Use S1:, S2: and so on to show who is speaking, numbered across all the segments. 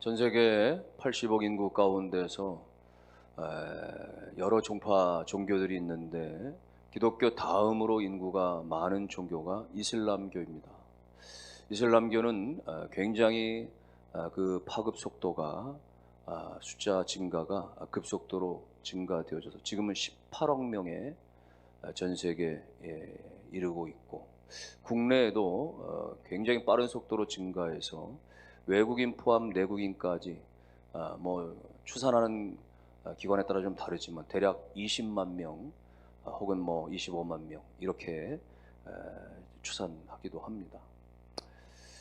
S1: 전 세계 80억 인구 가운데서 여러 종파 종교들이 있는데 기독교 다음으로 인구가 많은 종교가 이슬람교입니다. 이슬람교는 굉장히 그 파급 속도가 숫자 증가가 급속도로 증가되어져서 지금은 18억 명의 전 세계에 이르고 있고, 국내에도 굉장히 빠른 속도로 증가해서 외국인 포함 내국인까지 추산하는 기관에 따라 좀 다르지만 대략 20만 명 혹은 25만 명 이렇게 추산하기도 합니다.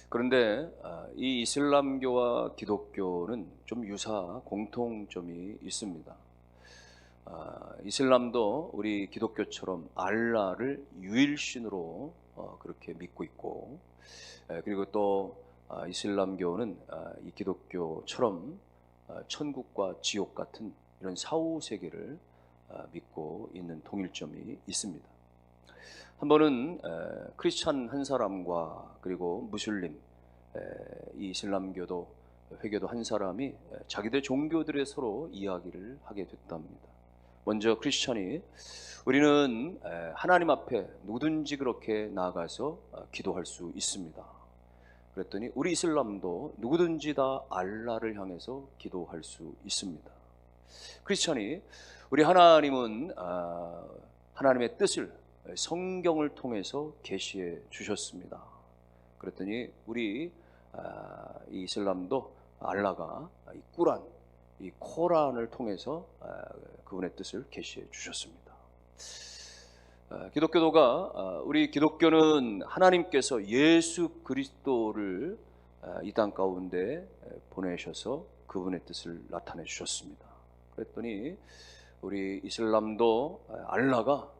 S1: 그런데 이 이슬람교와 기독교는 좀 유사 공통점이 있습니다. 이슬람도 우리 기독교처럼 알라를 유일신으로 그렇게 믿고 있고, 그리고 또 이슬람교는 이 기독교처럼 천국과 지옥 같은 이런 사후 세계를 믿고 있는 동일점이 있습니다. 한 번은 크리스찬 한 사람과 그리고 무슬림, 이 이슬람교도 회교도 한 사람이 자기들 종교들의 서로 이야기를 하게 됐답니다. 먼저 크리스찬이 우리는 하나님 앞에 누구든지 그렇게 나아가서 기도할 수 있습니다. 그랬더니 우리 이슬람도 누구든지 다 알라를 향해서 기도할 수 있습니다. 크리스찬이 우리 하나님은 하나님의 뜻을 성경을 통해서 계시해 주셨습니다. 그랬더니 우리 이 이슬람도 알라가 이 꾸란, 이 코란을 통해서 그분의 뜻을 계시해 주셨습니다. 기독교도가 우리 기독교는 하나님께서 예수 그리스도를 이 땅 가운데 보내셔서 그분의 뜻을 나타내 주셨습니다. 그랬더니 우리 이슬람도 알라가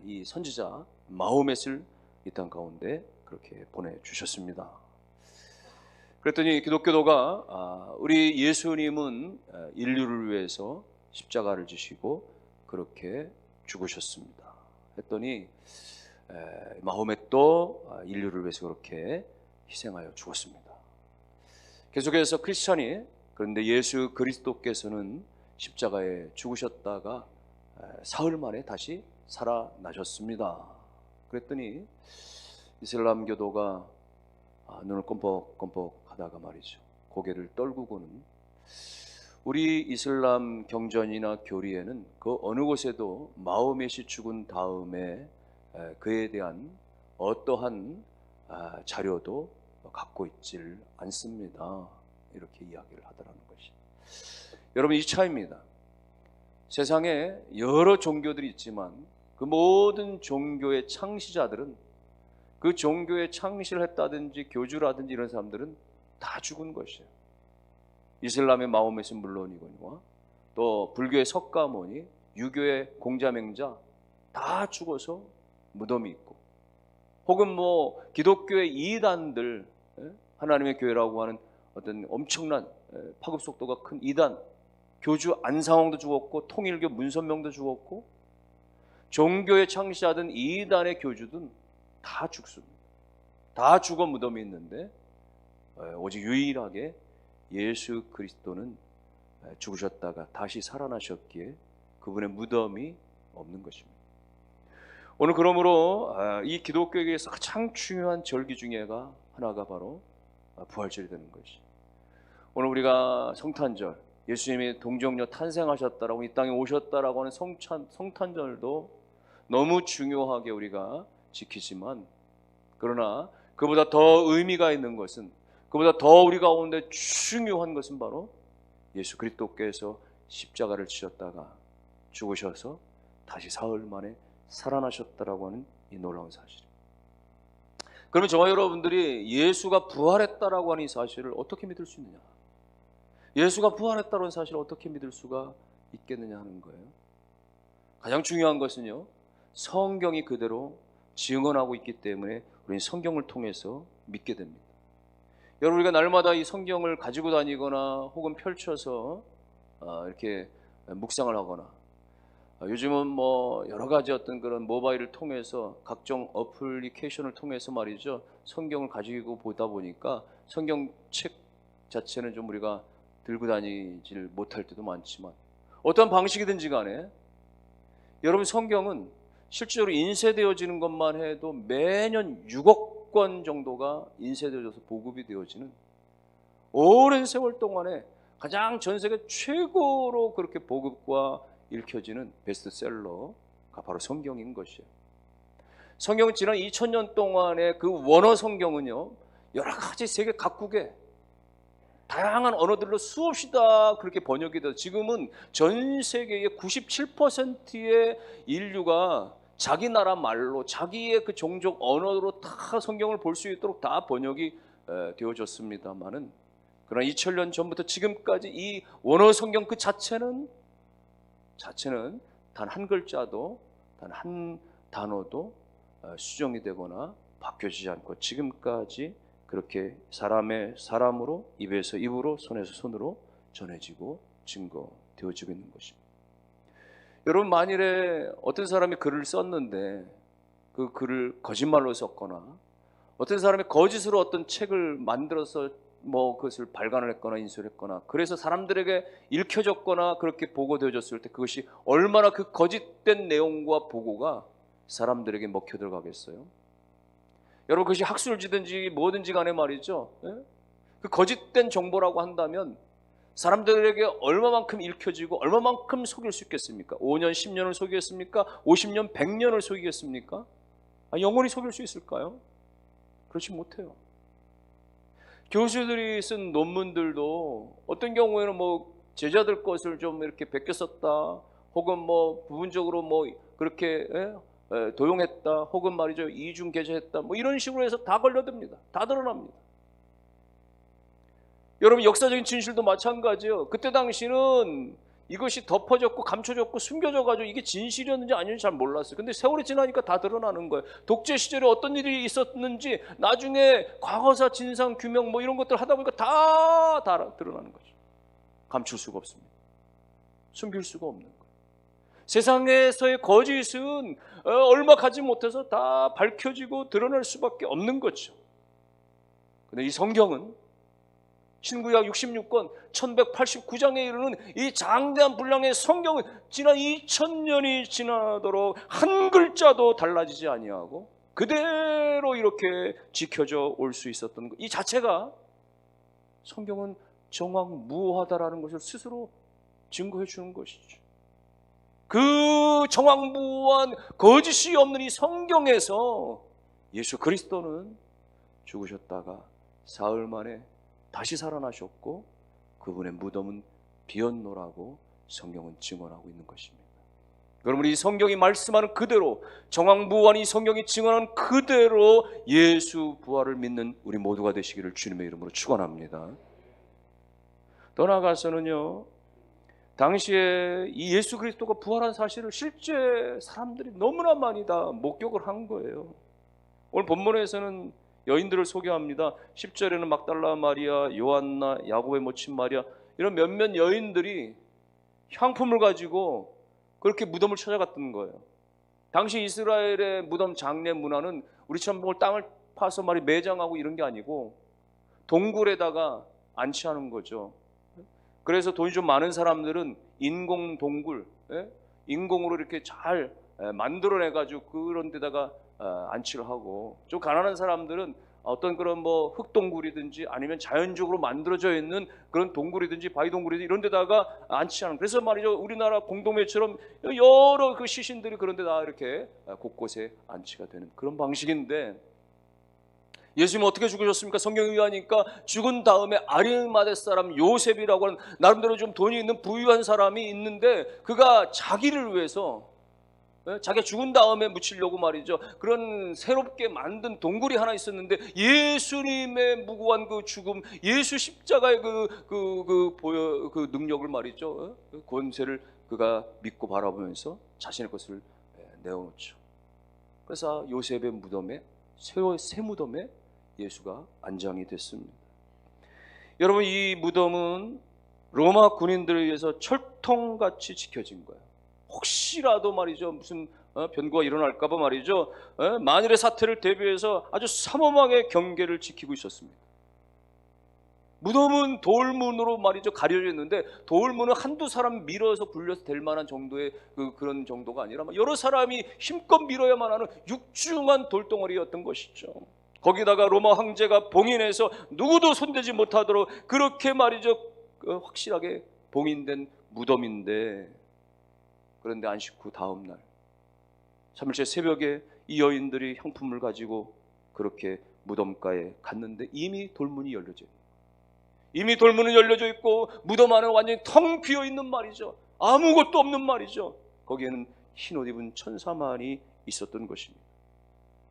S1: 이 선지자 마호멧을 이 땅 가운데 그렇게 보내주셨습니다. 그랬더니 기독교도가 우리 예수님은 인류를 위해서 십자가를 지시고 그렇게 죽으셨습니다 했더니 마호멧도 인류를 위해서 그렇게 희생하여 죽었습니다. 계속해서 크리스찬이 그런데 예수 그리스도께서는 십자가에 죽으셨다가 사흘 만에 다시 살아나셨습니다. 그랬더니 이슬람교도가 눈을 껌뻑껌뻑 하다가 말이죠, 고개를 떨구고는 우리 이슬람 경전이나 교리에는 그 어느 곳에도 마호멧이 죽은 다음에 그에 대한 어떠한 자료도 갖고 있질 않습니다. 이렇게 이야기를 하더라는 것이. 여러분, 이 차이입니다. 세상에 여러 종교들이 있지만 그 모든 종교의 창시자들은, 그 종교의 창시를 했다든지 교주라든지 이런 사람들은 다 죽은 것이에요. 이슬람의 마호멧은 물론이거니와 또 불교의 석가모니, 유교의 공자맹자 다 죽어서 무덤이 있고, 혹은 기독교의 이단들, 하나님의 교회라고 하는 어떤 엄청난 파급 속도가 큰 이단, 교주 안상홍도 죽었고 통일교 문선명도 죽었고, 종교의 창시자든 이단의 교주든 다 죽습니다. 다 죽어 무덤이 있는데 오직 유일하게 예수 그리스도는 죽으셨다가 다시 살아나셨기에 그분의 무덤이 없는 것입니다. 오늘 그러므로 이 기독교에게서 가장 중요한 절기 중에가 하나가 바로 부활절이 되는 것이. 오늘 우리가 성탄절, 예수님이 동정녀 탄생하셨다라고 이 땅에 오셨다라고 하는 성탄절도 너무 중요하게 우리가 지키지만, 그러나 그보다 더 의미가 있는 것은, 그보다 더 우리 가운데 중요한 것은 바로 예수 그리스도께서 십자가를 지셨다가 죽으셔서 다시 사흘 만에 살아나셨다라고 하는 이 놀라운 사실입니다. 그러면 저와 여러분들이 예수가 부활했다라고 하는 이 사실을 어떻게 믿을 수 있느냐? 예수가 부활했다는 사실을 어떻게 믿을 수가 있겠느냐 하는 거예요. 가장 중요한 것은요, 성경이 그대로 증언하고 있기 때문에 우리는 성경을 통해서 믿게 됩니다. 여러분, 우리가 날마다 이 성경을 가지고 다니거나 혹은 펼쳐서 이렇게 묵상을 하거나, 요즘은 여러 가지 어떤 그런 모바일을 통해서 각종 어플리케이션을 통해서 말이죠, 성경을 가지고 보다 보니까 성경책 자체는 좀 우리가 들고 다니질 못할 때도 많지만 어떤 방식이든지 간에 여러분 성경은 실제로 인쇄되어지는 것만 해도 매년 6억 권 정도가 인쇄되어져서 보급이 되어지는 오랜 세월 동안에 가장 전 세계 최고로 그렇게 보급과 읽혀지는 베스트셀러가 바로 성경인 것이에요. 성경은 지난 2000년 동안의 그 원어 성경은요, 여러 가지 세계 각국에 다양한 언어들로 수없이 다 그렇게 번역이 돼서 지금은 전 세계의 97%의 인류가 자기 나라 말로 자기의 그 종족 언어로 다 성경을 볼 수 있도록 다 번역이 되어졌습니다만은, 그러나 2000년 전부터 지금까지 이 원어 성경 그 자체는 단 한 글자도 단 한 단어도 수정이 되거나 바뀌어지지 않고 지금까지 그렇게 사람으로, 입에서 입으로, 손에서 손으로 전해지고 증거되어지고 있는 것입니다. 여러분, 만일에 어떤 사람이 글을 썼는데 그 글을 거짓말로 썼거나 어떤 사람이 거짓으로 어떤 책을 만들어서 그것을 발간을 했거나 인쇄를 했거나 그래서 사람들에게 읽혀졌거나 그렇게 보고되어졌을 때 그것이 얼마나 그 거짓된 내용과 보고가 사람들에게 먹혀 들어가겠어요? 여러분, 그것이 학술지든지 뭐든지 간에 말이죠, 그 거짓된 정보라고 한다면 사람들에게 얼마만큼 읽혀지고 얼마만큼 속일 수 있겠습니까? 5년, 10년을 속이겠습니까? 50년, 100년을 속이겠습니까? 영원히 속일 수 있을까요? 그렇지 못해요. 교수들이 쓴 논문들도 어떤 경우에는 제자들 것을 좀 이렇게 베껴 썼다, 혹은 부분적으로 그렇게 도용했다, 혹은 말이죠 이중 개조했다, 이런 식으로 해서 다 걸려듭니다. 다 드러납니다. 여러분, 역사적인 진실도 마찬가지예요. 그때 당시는 이것이 덮어졌고 감춰졌고 숨겨져가지고 이게 진실이었는지 아닌지 잘 몰랐어요. 근데 세월이 지나니까 다 드러나는 거예요. 독재 시절에 어떤 일이 있었는지 나중에 과거사 진상 규명 이런 것들 하다 보니까 다 드러나는 거죠. 감출 수가 없습니다. 숨길 수가 없는 거예요. 세상에서의 거짓은 얼마 가지 못해서 다 밝혀지고 드러날 수밖에 없는 거죠. 근데 이 성경은 신구약 66권 1189장에 이르는 이 장대한 분량의 성경은 지난 2000년이 지나도록 한 글자도 달라지지 아니하고 그대로 이렇게 지켜져 올 수 있었던 것, 이 자체가 성경은 정확무오하다라는 것을 스스로 증거해 주는 것이죠. 그 정확무오한 거짓이 없는 이 성경에서 예수 그리스도는 죽으셨다가 사흘 만에 다시 살아나셨고 그분의 무덤은 비었노라고 성경은 증언하고 있는 것입니다. 여러분, 이 성경이 말씀하는 그대로, 정확무오한 이 성경이 증언하는 그대로 예수 부활을 믿는 우리 모두가 되시기를 주님의 이름으로 축원합니다. 더 나아가서는요, 당시에 이 예수 그리스도가 부활한 사실을 실제 사람들이 너무나 많이 다 목격을 한 거예요. 오늘 본문에서는 여인들을 소개합니다. 10절에는 막달라 마리아, 요한나, 야곱의 모친 마리아, 이런 몇몇 여인들이 향품을 가지고 그렇게 무덤을 찾아갔던 거예요. 당시 이스라엘의 무덤 장례 문화는 우리처럼 땅을 파서 매장하고 이런 게 아니고 동굴에다가 안치하는 거죠. 그래서 돈이 좀 많은 사람들은 인공 동굴, 인공으로 이렇게 잘 만들어내가지고 그런 데다가 안치를 하고, 좀 가난한 사람들은 어떤 그런 흙동굴이든지 아니면 자연적으로 만들어져 있는 그런 동굴이든지 바위 동굴이든지 이런 데다가 안치하는, 그래서 말이죠, 우리나라 공동묘처럼 여러 그 시신들이 그런 데다 이렇게 곳곳에 안치가 되는 그런 방식인데, 예수님은 어떻게 죽으셨습니까? 성경에 의하니까 죽은 다음에 아리마대 사람 요셉이라고 하는 나름대로 좀 돈이 있는 부유한 사람이 있는데, 그가 자기를 위해서 자기가 죽은 다음에 묻히려고 말이죠, 그런 새롭게 만든 동굴이 하나 있었는데 예수님의 무고한 그 죽음, 예수 십자가의 그 능력을 말이죠, 그 권세를 그가 믿고 바라보면서 자신의 것을 내어놓죠. 그래서 요셉의 무덤에, 새 무덤에 예수가 안장이 됐습니다. 여러분, 이 무덤은 로마 군인들에 의해서 철통같이 지켜진 거예요. 혹시라도 말이죠, 무슨 변고가 일어날까봐 말이죠, 만일의 사태를 대비해서 아주 삼엄하게 경계를 지키고 있었습니다. 무덤은 돌문으로 말이죠 가려져 있는데, 돌문은 한두 사람 밀어서 굴려서 될 만한 정도의 그런 정도가 아니라 여러 사람이 힘껏 밀어야만 하는 육중한 돌덩어리였던 것이죠. 거기다가 로마 황제가 봉인해서 누구도 손대지 못하도록 그렇게 말이죠 확실하게 봉인된 무덤인데, 그런데 안식 후 다음 날 3일째 새벽에 이 여인들이 향품을 가지고 그렇게 무덤가에 갔는데 이미 돌문이 열려져 있고, 이미 돌문은 열려져 있고 무덤 안은 완전히 텅 비어 있는 말이죠. 아무것도 없는 말이죠. 거기에는 흰옷 입은 천사만이 있었던 것입니다.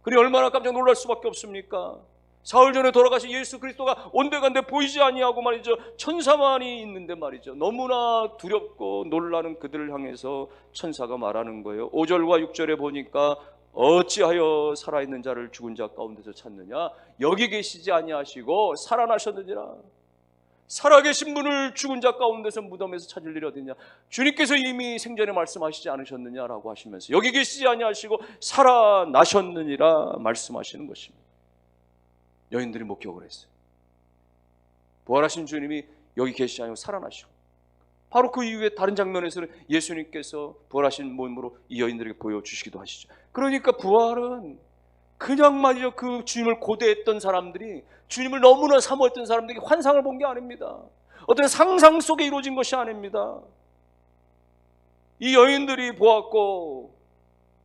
S1: 그니 얼마나 깜짝 놀랄 수밖에 없습니까? 사흘 전에 돌아가신 예수 그리스도가 온데간데 보이지 아니하고 말이죠 천사만이 있는데 말이죠 너무나 두렵고 놀라는 그들을 향해서 천사가 말하는 거예요. 5절과 6절에 보니까 어찌하여 살아있는 자를 죽은 자 가운데서 찾느냐, 여기 계시지 아니하시고 살아나셨느니라. 살아계신 분을 죽은 자 가운데서 무덤에서 찾을 일이 어디냐, 주님께서 이미 생전에 말씀하시지 않으셨느냐라고 하시면서 여기 계시지 아니하시고 살아나셨느니라 말씀하시는 것입니다. 여인들이 목격을 했어요. 부활하신 주님이 여기 계시지 않고 살아나시고, 바로 그 이후에 다른 장면에서는 예수님께서 부활하신 몸으로 이 여인들에게 보여주시기도 하시죠. 그러니까 부활은 그냥 말이죠 그 주님을 고대했던 사람들이, 주님을 너무나 사모했던 사람들이 환상을 본 게 아닙니다. 어떤 상상 속에 이루어진 것이 아닙니다. 이 여인들이 보았고,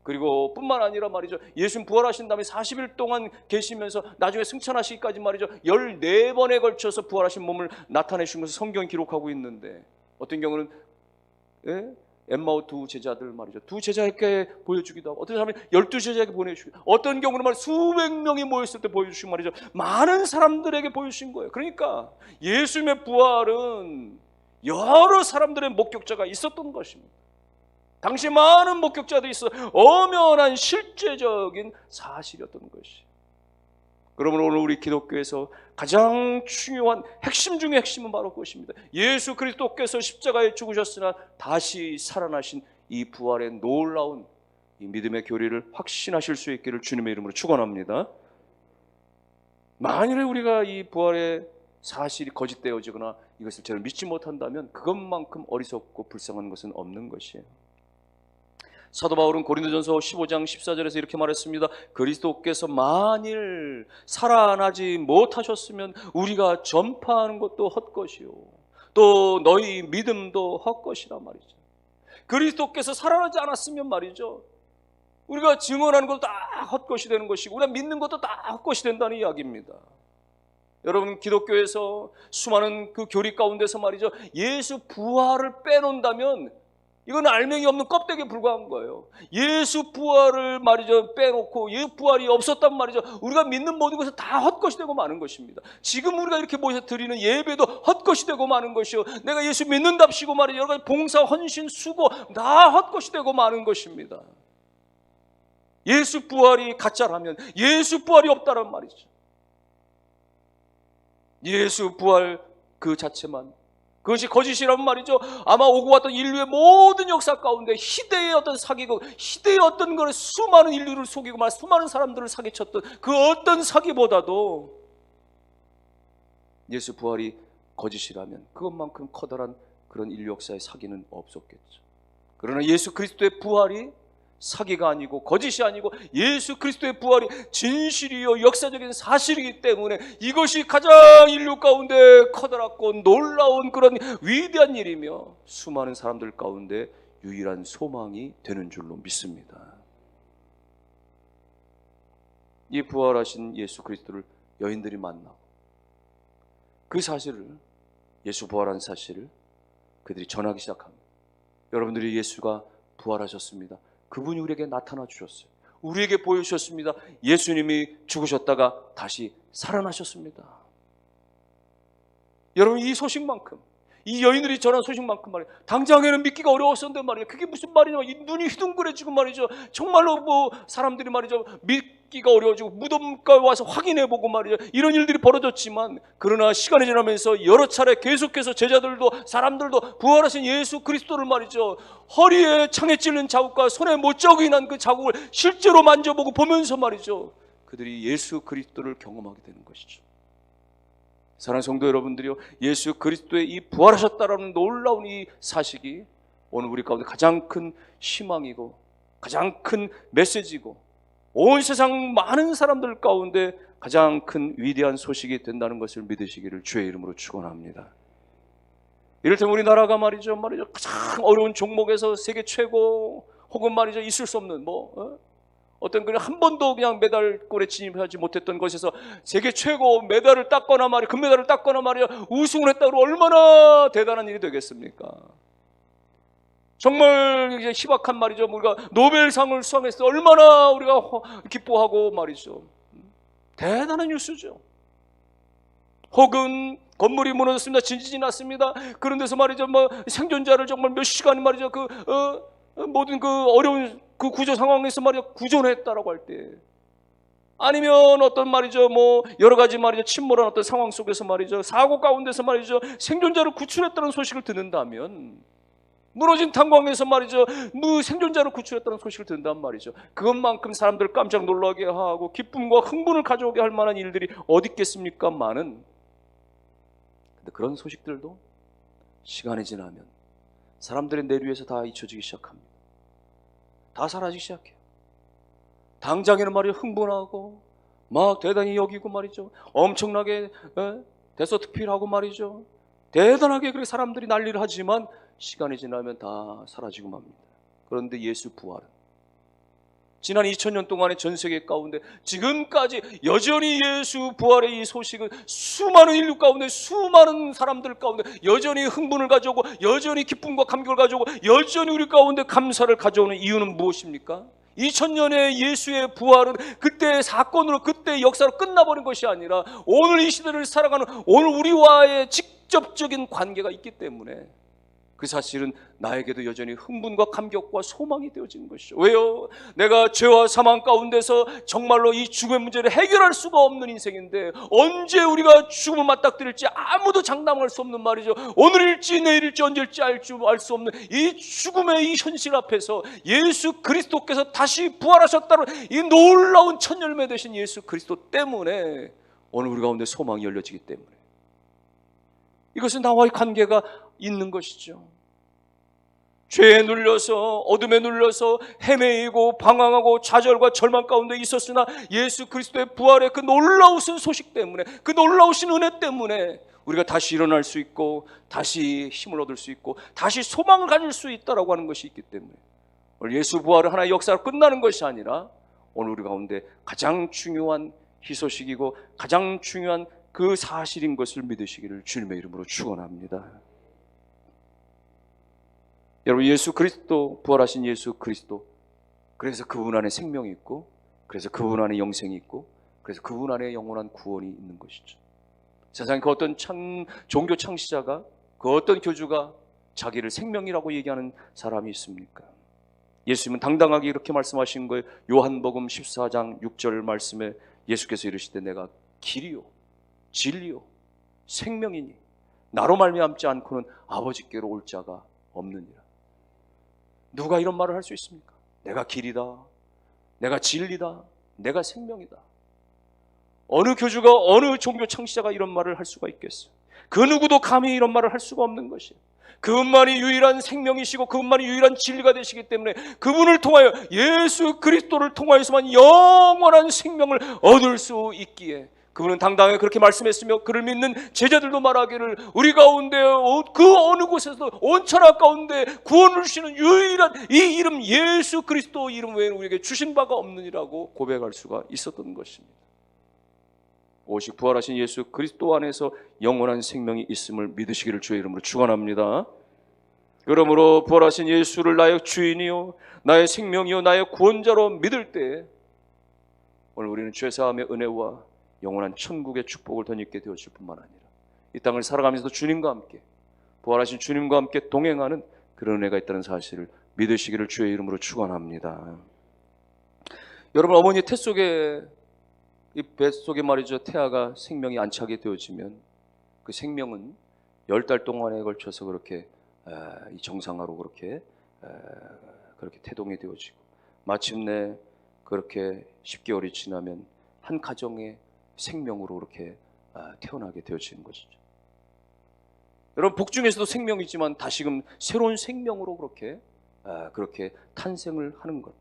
S1: 그리고 뿐만 아니라 말이죠 예수님 부활하신 다음에 40일 동안 계시면서 나중에 승천하시기까지 말이죠 14번에 걸쳐서 부활하신 몸을 나타내신 것을 성경이 기록하고 있는데, 어떤 경우는 엠마오 두 제자들 말이죠 두 제자에게 보여주기도 하고, 어떤 사람이 12제자에게 보내주시고, 어떤 경우는 말 수백 명이 모였을 때 보여주시고 말이죠 많은 사람들에게 보여주신 거예요. 그러니까 예수님의 부활은 여러 사람들의 목격자가 있었던 것입니다. 당시 많은 목격자들이 있어 엄연한 실제적인 사실이었던 것이. 그러면 오늘 우리 기독교에서 가장 중요한 핵심 중의 핵심은 바로 그것입니다. 예수 그리스도께서 십자가에 죽으셨으나 다시 살아나신 이 부활의 놀라운 이 믿음의 교리를 확신하실 수 있기를 주님의 이름으로 축원합니다. 만일에 우리가 이 부활의 사실이 거짓되어지거나 이것을 제대로 믿지 못한다면 그것만큼 어리석고 불쌍한 것은 없는 것이에요. 사도 바울은 고린도전서 15장 14절에서 이렇게 말했습니다. 그리스도께서 만일 살아나지 못하셨으면 우리가 전파하는 것도 헛것이요 또 너희 믿음도 헛것이라 말이죠. 그리스도께서 살아나지 않았으면 말이죠 우리가 증언하는 것도 다 헛것이 되는 것이고 우리가 믿는 것도 다 헛것이 된다는 이야기입니다. 여러분, 기독교에서 수많은 그 교리 가운데서 말이죠 예수 부활을 빼놓는다면 이건 알맹이 없는 껍데기에 불과한 거예요. 예수 부활을 말이죠 빼놓고 예수 부활이 없었단 말이죠 우리가 믿는 모든 것은 다 헛것이 되고 마는 것입니다. 지금 우리가 이렇게 모여서 드리는 예배도 헛것이 되고 마는 것이요, 내가 예수 믿는답시고 말이죠 여러 가지 봉사, 헌신, 수고 다 헛것이 되고 마는 것입니다. 예수 부활이 가짜라면 예수 부활이 없다란 말이죠. 예수 부활 그 자체만, 그것이 거짓이라면 말이죠 아마 오고 왔던 인류의 모든 역사 가운데 희대의 어떤 사기고 희대의 어떤 걸 수많은 인류를 속이고 말 수많은 사람들을 사기쳤던 그 어떤 사기보다도 예수 부활이 거짓이라면 그것만큼 커다란 그런 인류 역사의 사기는 없었겠죠. 그러나 예수 그리스도의 부활이 사기가 아니고 거짓이 아니고 예수 그리스도의 부활이 진실이요 역사적인 사실이기 때문에 이것이 가장 인류 가운데 커다랗고 놀라운 그런 위대한 일이며 수많은 사람들 가운데 유일한 소망이 되는 줄로 믿습니다. 이 부활하신 예수 그리스도를 여인들이 만나고 그 사실을, 예수 부활한 사실을 그들이 전하기 시작합니다. 여러분들이 예수가 부활하셨습니다. 그분이 우리에게 나타나 주셨어요. 우리에게 보여주셨습니다. 예수님이 죽으셨다가 다시 살아나셨습니다. 여러분, 이 소식만큼, 이 여인들이 전한 소식만큼 말이에요 당장에는 믿기가 어려웠었는데 말이에요 그게 무슨 말이냐, 이 눈이 휘둥그레지고 말이죠 정말로 뭐 사람들이 말이죠 믿기가 어려워지고 무덤가에 와서 확인해보고 말이죠 이런 일들이 벌어졌지만, 그러나 시간이 지나면서 여러 차례 계속해서 제자들도 사람들도 부활하신 예수 그리스도를 말이죠 허리에 창에 찔린 자국과 손에 못자국이 난 그 자국을 실제로 만져보고 보면서 말이죠 그들이 예수 그리스도를 경험하게 되는 것이죠. 사랑하는 성도 여러분들이요, 예수 그리스도의 이 부활하셨다라는 놀라운 이 사실이 오늘 우리 가운데 가장 큰 희망이고 가장 큰 메시지고 온 세상 많은 사람들 가운데 가장 큰 위대한 소식이 된다는 것을 믿으시기를 주의 이름으로 축원합니다. 이를테면 우리나라가 말이죠 가장 어려운 종목에서 세계 최고 혹은 말이죠 있을 수 없는 어떤 그냥 한 번도 그냥 메달골에 진입하지 못했던 것에서 세계 최고 메달을 땄거나 말이야 금메달을 땄거나 말이야 우승을 했다고 얼마나 대단한 일이 되겠습니까? 정말 이제 희박한 말이죠. 우리가 노벨상을 수상했을 때 얼마나 우리가 기뻐하고 말이죠. 대단한 뉴스죠. 혹은 건물이 무너졌습니다. 지진이 났습니다. 그런 데서 말이죠. 생존자를 정말 몇 시간 말이죠. 모든 어려운 구조 상황에서 말이죠. 구조를 했다라고 할 때. 아니면 어떤 말이죠. 여러 가지 말이죠. 침몰한 어떤 상황 속에서 말이죠. 사고 가운데서 말이죠. 생존자를 구출했다는 소식을 듣는다면 무너진 탄광에서 말이죠. 생존자를 구출했다는 소식을 듣는단 말이죠. 그것만큼 사람들 깜짝 놀라게 하고 기쁨과 흥분을 가져오게 할 만한 일들이 어디 있겠습니까? 많은. 근데 그런 소식들도 시간이 지나면 사람들의 내류에서 다 잊혀지기 시작합니다. 다 사라지기 시작해요. 당장에는 말이죠. 흥분하고 막 대단히 여기고 말이죠. 엄청나게 대서특필하고 말이죠. 대단하게 그렇게 사람들이 난리를 하지만 시간이 지나면 다 사라지고 맙니다. 그런데 예수 부활은 지난 2000년 동안의 전 세계 가운데 지금까지 여전히 예수 부활의 이 소식은 수많은 인류 가운데 수많은 사람들 가운데 여전히 흥분을 가져오고 여전히 기쁨과 감격을 가져오고 여전히 우리 가운데 감사를 가져오는 이유는 무엇입니까? 2000년의 예수의 부활은 그때의 사건으로 그때의 역사로 끝나버린 것이 아니라 오늘 이 시대를 살아가는 오늘 우리와의 직접적인 관계가 있기 때문에 그 사실은 나에게도 여전히 흥분과 감격과 소망이 되어지는 것이죠. 왜요? 내가 죄와 사망 가운데서 정말로 이 죽음의 문제를 해결할 수가 없는 인생인데 언제 우리가 죽음을 맞닥뜨릴지 아무도 장담할 수 없는 말이죠. 오늘일지 내일일지 언제일지 알 수 없는 이 죽음의 이 현실 앞에서 예수 그리스도께서 다시 부활하셨다는 이 놀라운 첫 열매 되신 예수 그리스도 때문에 오늘 우리 가운데 소망이 열려지기 때문에 이것은 나와의 관계가 있는 것이죠. 죄에 눌려서 어둠에 눌려서 헤매이고 방황하고 좌절과 절망 가운데 있었으나 예수 그리스도의 부활의 그 놀라우신 소식 때문에 그 놀라우신 은혜 때문에 우리가 다시 일어날 수 있고 다시 힘을 얻을 수 있고 다시 소망을 가질 수 있다라고 하는 것이 있기 때문에 오늘 예수 부활은 하나의 역사로 끝나는 것이 아니라 오늘 우리 가운데 가장 중요한 희소식이고 가장 중요한 그 사실인 것을 믿으시기를 주님의 이름으로 축원합니다. 여러분 예수 그리스도 부활하신 예수 그리스도 그래서 그분 안에 생명이 있고 그래서 그분 안에 영생이 있고 그래서 그분 안에 영원한 구원이 있는 것이죠. 세상에 그 어떤 종교 창시자가 그 어떤 교주가 자기를 생명이라고 얘기하는 사람이 있습니까? 예수님은 당당하게 이렇게 말씀하신 거예요. 요한복음 14장 6절 말씀에 예수께서 이르시되 내가 길이요 진리요 생명이니 나로 말미암지 않고는 아버지께로 올 자가 없느니라. 누가 이런 말을 할 수 있습니까? 내가 길이다, 내가 진리다, 내가 생명이다. 어느 교주가 어느 종교 창시자가 이런 말을 할 수가 있겠어요? 그 누구도 감히 이런 말을 할 수가 없는 것이에요. 그분만이 유일한 생명이시고 그분만이 유일한 진리가 되시기 때문에 그분을 통하여 예수 그리스도를 통하여서만 영원한 생명을 얻을 수 있기에 그분은 당당하게 그렇게 말씀했으며 그를 믿는 제자들도 말하기를 우리 가운데 그 어느 곳에서도 온 천하 가운데 구원을 주시는 유일한 이 이름 예수 그리스도 이름 외에는 우리에게 주신 바가 없느니라고 고백할 수가 있었던 것입니다. 오직 부활하신 예수 그리스도 안에서 영원한 생명이 있음을 믿으시기를 주의 이름으로 축원합니다. 그러므로 부활하신 예수를 나의 주인이요 나의 생명이요 나의 구원자로 믿을 때 오늘 우리는 죄사함의 은혜와 영원한 천국의 축복을 덧입게 되어질 뿐만 아니라 이 땅을 살아가면서도 주님과 함께 부활하신 주님과 함께 동행하는 그런 은혜가 있다는 사실을 믿으시기를 주의 이름으로 축원합니다. 여러분 어머니 태 속에 이 뱃속에 말이죠 태아가 생명이 안착이 되어지면 그 생명은 10달 동안에 걸쳐서 그렇게 이 정상화로 그렇게 태동이 되어지고 마침내 그렇게 10개월이 지나면 한 가정의 생명으로 그렇게 태어나게 되어지는 것이죠. 여러분, 복중에서도 생명이지만 다시금 새로운 생명으로 그렇게 탄생을 하는 것.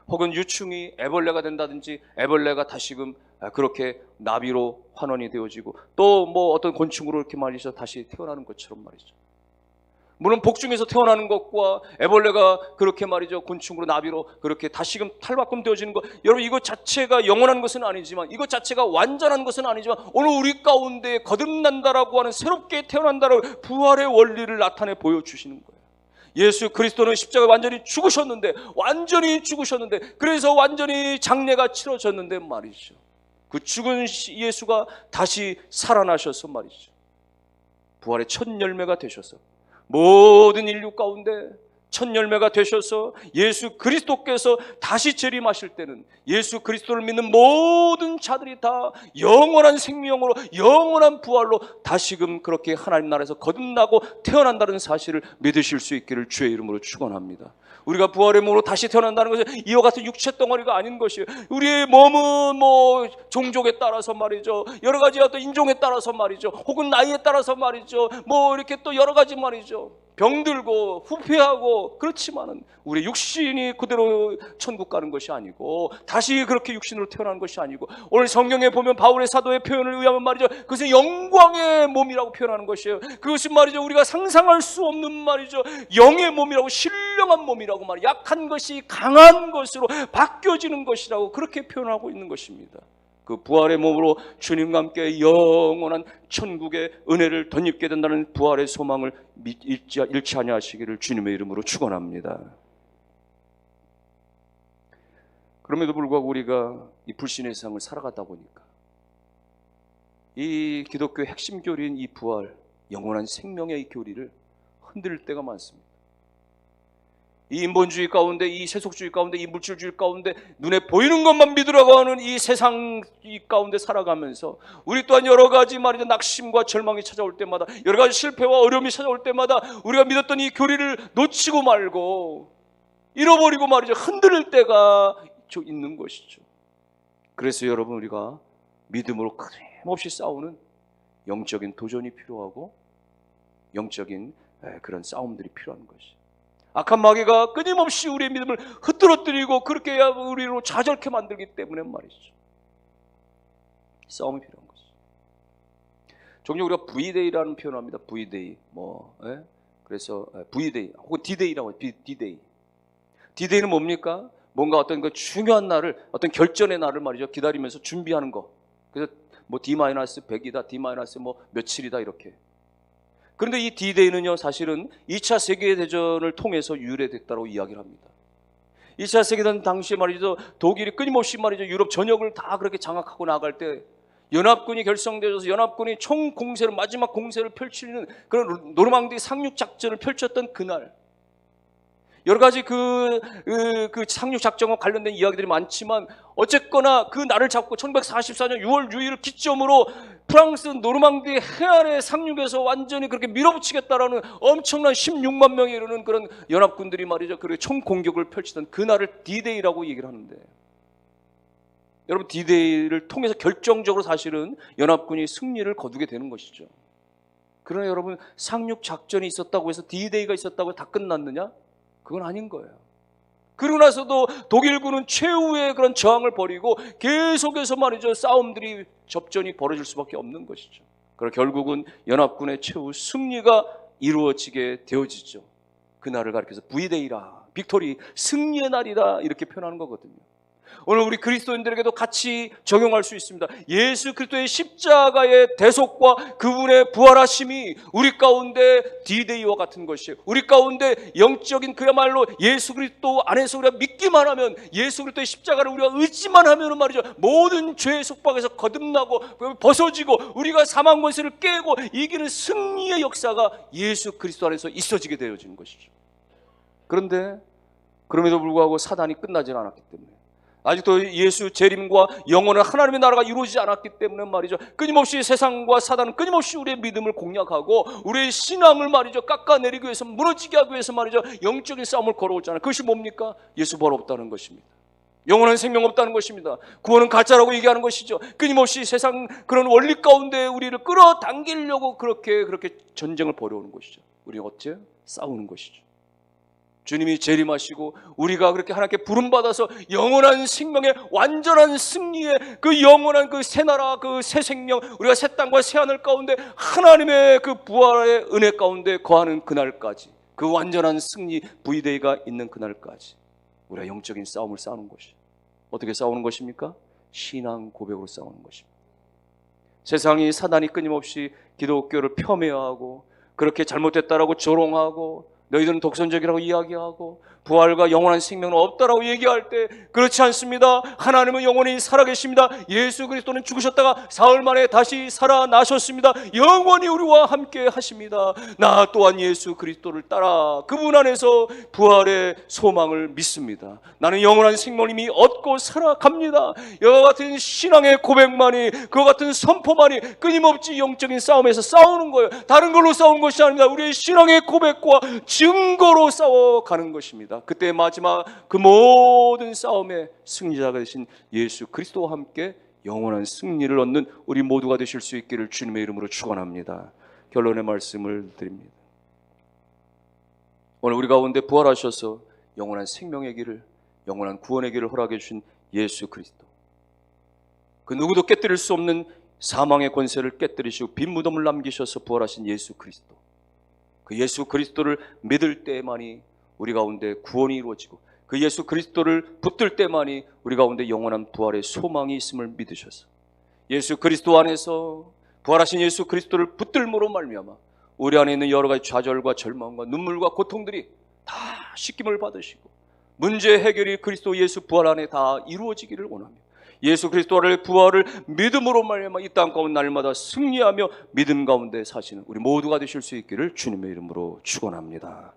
S1: 혹은 유충이 애벌레가 된다든지 애벌레가 다시금 그렇게 나비로 환원이 되어지고 또 뭐 어떤 곤충으로 이렇게 말이죠 다시 태어나는 것처럼 말이죠. 물론 복중에서 태어나는 것과 애벌레가 그렇게 말이죠 곤충으로 나비로 그렇게 다시금 탈바꿈 되어지는 것, 여러분 이것 자체가 영원한 것은 아니지만, 이것 자체가 완전한 것은 아니지만, 오늘 우리 가운데 거듭난다라고 하는, 새롭게 태어난다라고 부활의 원리를 나타내 보여주시는 거예요. 예수 그리스도는 십자가에 완전히 죽으셨는데, 그래서 완전히 장례가 치러졌는데 말이죠, 그 죽은 예수가 다시 살아나셔서 말이죠, 부활의 첫 열매가 되셔서 모든 인류 가운데 첫 열매가 되셔서 예수 그리스도께서 다시 재림하실 때는 예수 그리스도를 믿는 모든 자들이 다 영원한 생명으로, 영원한 부활로 다시금 그렇게 하나님 나라에서 거듭나고 태어난다는 사실을 믿으실 수 있기를 주의 이름으로 축원합니다. 우리가 부활의 몸으로 다시 태어난다는 것은 이와 같은 육체 덩어리가 아닌 것이에요. 우리의 몸은 뭐 종족에 따라서 말이죠, 여러 가지 어떤 인종에 따라서 말이죠, 혹은 나이에 따라서 말이죠, 뭐 이렇게 또 여러 가지 말이죠, 병들고 후패하고 그렇지만은 우리 육신이 그대로 천국 가는 것이 아니고, 다시 그렇게 육신으로 태어나는 것이 아니고, 오늘 성경에 보면 바울의 사도의 표현을 의하면 말이죠, 그것은 영광의 몸이라고 표현하는 것이에요. 그것은 말이죠 우리가 상상할 수 없는 말이죠 영의 몸이라고, 신령한 몸이라고 말이죠, 약한 것이 강한 것으로 바뀌어지는 것이라고 그렇게 표현하고 있는 것입니다. 그 부활의 몸으로 주님과 함께 영원한 천국의 은혜를 덧입게 된다는 부활의 소망을 잃지 아니하시기를 주님의 이름으로 축원합니다. 그럼에도 불구하고 우리가 이 불신의 세상을 살아가다 보니까 이 기독교의 핵심 교리인 이 부활, 영원한 생명의 이 교리를 흔들 때가 많습니다. 이 인본주의 가운데, 이 세속주의 가운데, 이 물질주의 가운데 눈에 보이는 것만 믿으라고 하는 이 세상 가운데 살아가면서 우리 또한 여러 가지 말이죠 낙심과 절망이 찾아올 때마다, 여러 가지 실패와 어려움이 찾아올 때마다 우리가 믿었던 이 교리를 놓치고 말고 잃어버리고 말이죠 흔들릴 때가 있는 것이죠. 그래서 여러분, 우리가 믿음으로 끊임없이 싸우는 영적인 도전이 필요하고 영적인 그런 싸움들이 필요한 것이, 악한 마귀가 끊임없이 우리의 믿음을 흐트러뜨리고 그렇게 우리로 좌절케 만들기 때문에 말이죠, 싸움이 필요한 것이죠. 종종 우리가 V데이라는 표현을 합니다. V데이, 그래서 V데이 혹은 D데이라고 해요. D데이. D데이는 뭡니까? 뭔가 어떤 그 중요한 날을, 어떤 결전의 날을 말이죠 기다리면서 준비하는 거. 그래서 뭐 D-100이다, D- 뭐 며칠이다 이렇게. 그런데 이 D-Day는요 사실은 2차 세계대전을 통해서 유래됐다고 이야기를 합니다. 2차 세계대전 당시에 말이죠 독일이 끊임없이 말이죠 유럽 전역을 다 그렇게 장악하고 나갈 때 연합군이 결성되어서 연합군이 총 공세를, 마지막 공세를 펼치는 그런 노르망디 상륙 작전을 펼쳤던 그날, 여러 가지 그 상륙 작전과 관련된 이야기들이 많지만 어쨌거나 그 날을 잡고 1944년 6월 6일을 기점으로 프랑스 노르망디 해안의 상륙에서 완전히 그렇게 밀어붙이겠다라는 엄청난 16만 명에 이르는 그런 연합군들이 말이죠 그렇게 총 공격을 펼치던 그날을 D-Day라고 얘기를 하는데, 여러분 D-Day를 통해서 결정적으로 사실은 연합군이 승리를 거두게 되는 것이죠. 그러나 여러분, 상륙 작전이 있었다고 해서 D-Day가 있었다고 해서 다 끝났느냐? 그건 아닌 거예요. 그러고 나서도 독일군은 최후의 그런 저항을 벌이고 계속해서 말이죠 싸움들이, 접전이 벌어질 수밖에 없는 것이죠. 그리고 결국은 연합군의 최후 승리가 이루어지게 되어지죠. 그날을 가리켜서 V-Day라, 빅토리, 승리의 날이다 이렇게 표현하는 거거든요. 오늘 우리 그리스도인들에게도 같이 적용할 수 있습니다. 예수 그리스도의 십자가의 대속과 그분의 부활하심이 우리 가운데 D-Day와 같은 것이에요. 우리 가운데 영적인 그야말로 예수 그리스도 안에서 우리가 믿기만 하면, 예수 그리스도의 십자가를 우리가 의지만 하면 말이죠 모든 죄의 속박에서 거듭나고 벗어지고 우리가 사망 권세를 깨고 이기는 승리의 역사가 예수 그리스도 안에서 있어지게 되어지는 것이죠. 그런데 그럼에도 불구하고 사단이 끝나지 않았기 때문에, 아직도 예수 재림과 영원한 하나님의 나라가 이루어지지 않았기 때문에 말이죠 끊임없이 세상과 사단은 끊임없이 우리의 믿음을 공략하고 우리의 신앙을 말이죠 깎아내리기 위해서, 무너지게 하기 위해서 말이죠 영적인 싸움을 걸어오잖아요. 그것이 뭡니까? 예수 부활 없다는 것입니다. 영원한 생명 없다는 것입니다. 구원은 가짜라고 얘기하는 것이죠. 끊임없이 세상 그런 원리 가운데 우리를 끌어당기려고 그렇게 전쟁을 벌여오는 것이죠. 우리가 어째 싸우는 것이죠. 주님이 재림하시고 우리가 그렇게 하나님께 부름받아서 영원한 생명의 완전한 승리의 그 영원한 그 새 나라, 그 새 생명, 우리가 새 땅과 새 하늘 가운데 하나님의 그 부활의 은혜 가운데 거하는 그날까지, 그 완전한 승리 V-Day가 있는 그날까지 우리가 영적인 싸움을 싸우는 것이. 어떻게 싸우는 것입니까? 신앙 고백으로 싸우는 것입니다. 세상이 사단이 끊임없이 기독교를 폄훼하고 그렇게 잘못됐다라고 조롱하고 너희들은 독선적이라고 이야기하고 부활과 영원한 생명은 없다라고 얘기할 때 그렇지 않습니다. 하나님은 영원히 살아계십니다. 예수 그리스도는 죽으셨다가 사흘 만에 다시 살아나셨습니다. 영원히 우리와 함께 하십니다. 나 또한 예수 그리스도를 따라 그분 안에서 부활의 소망을 믿습니다. 나는 영원한 생명을 이미 얻고 살아갑니다. 이와 같은 신앙의 고백만이, 그와 같은 선포만이 끊임없이 영적인 싸움에서 싸우는 거예요. 다른 걸로 싸우는 것이 아닙니다. 우리의 신앙의 고백과 증거로 싸워가는 것입니다. 그때 마지막 그 모든 싸움의 승리자가 되신 예수 그리스도와 함께 영원한 승리를 얻는 우리 모두가 되실 수 있기를 주님의 이름으로 축원합니다. 결론의 말씀을 드립니다. 오늘 우리 가운데 부활하셔서 영원한 생명의 길을, 영원한 구원의 길을 허락해 주신 예수 그리스도, 그 누구도 깨뜨릴 수 없는 사망의 권세를 깨뜨리시고 빈 무덤을 남기셔서 부활하신 예수 그리스도, 그 예수 그리스도를 믿을 때만이 우리 가운데 구원이 이루어지고 그 예수 그리스도를 붙들 때만이 우리 가운데 영원한 부활의 소망이 있음을 믿으셔서 예수 그리스도 안에서 부활하신 예수 그리스도를 붙들므로 말미암아 우리 안에 있는 여러 가지 좌절과 절망과 눈물과 고통들이 다 씻김을 받으시고 문제 해결이 그리스도 예수 부활 안에 다 이루어지기를 원합니다. 예수 그리스도의 부활을 믿음으로 말미암아 이 땅 가운데 날마다 승리하며 믿음 가운데 사시는 우리 모두가 되실 수 있기를 주님의 이름으로 축원합니다.